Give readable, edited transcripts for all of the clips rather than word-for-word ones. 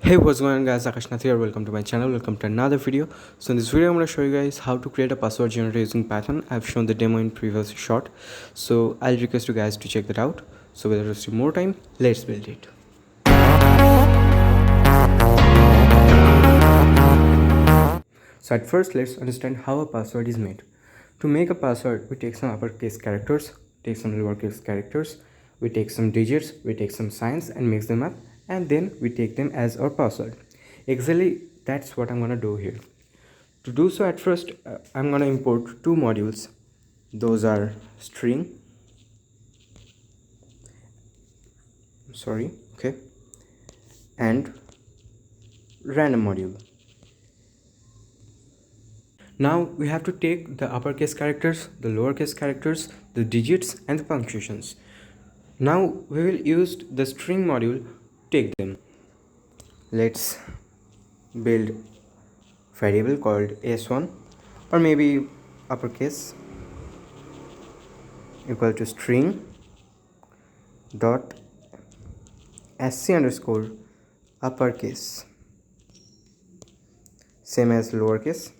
Hey, what's going on guys, Akash Nath here. Welcome to my channel, welcome to another video. So in this video I'm going to show you guys how to create a password generator using Python. I've shown the demo in previous short, so I'll request you guys to check that out. So without wasting more time, let's build it. So at first let's understand how a password is made. To make a password, we take some uppercase characters, take some lowercase characters, we take some digits, we take some signs and mix them up, and then we take them as our password. Exactly, that's what I'm gonna do here. To do so, at first I'm gonna import two modules. Those are string, and random module. Now we have to take the uppercase characters, the lowercase characters, the digits and the punctuations. Now we will use the string module to take them. Let's build variable called s1, or maybe uppercase equal to string dot sc underscore uppercase, same as lowercase.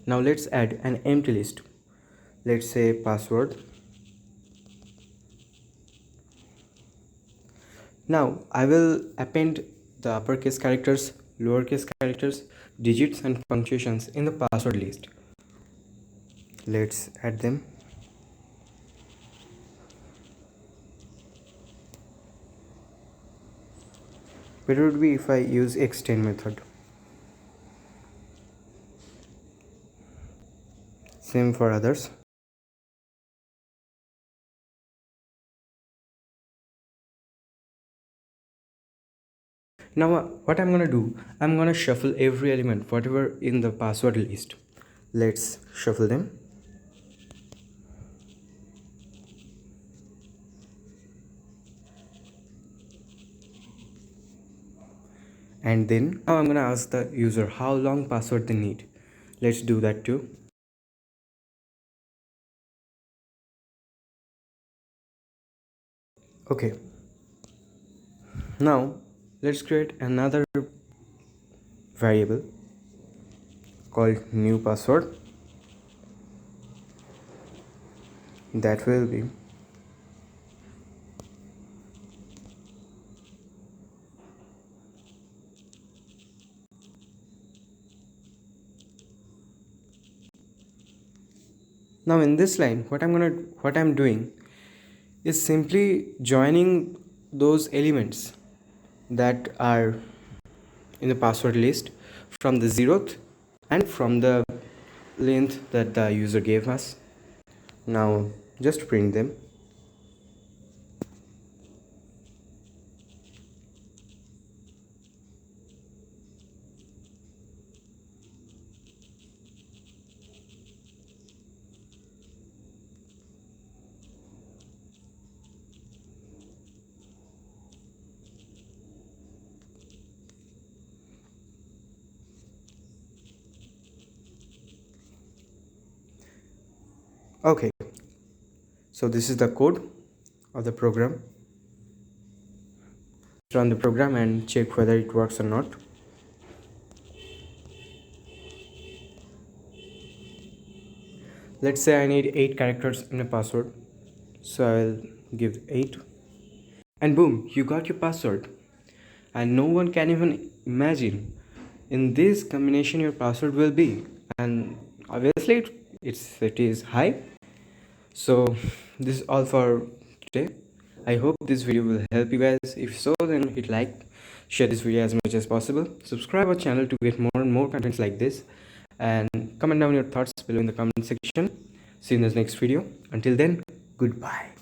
Now let's add an empty list. Let's say password. Now I will append the uppercase characters, lowercase characters, digits and punctuations in the password list. Let's add them. Better would be if I use extend method. Same for others. Now what I'm gonna do, I'm gonna shuffle every element whatever in the password list. Let's shuffle them. And then now I'm gonna ask the user how long password they need. Let's do that too. Okay, now let's create another variable called new password. That will be now in this line what I'm doing is simply joining those elements that are in the password list from the 0th and from the length that the user gave us. Now just print them. Okay, so this is the code of the program. Let's run the program and check whether it works or not. Let's say I need 8 characters in a password, so I'll give 8, and boom, you got your password. And no one can even imagine in this combination your password will be, and obviously it is high. So this is all for today. I hope this video will help you guys. If so, then hit like, share this video as much as possible, subscribe our channel to get more and more contents like this, and comment down your thoughts below in the comment section. See you in the next video. Until then, goodbye.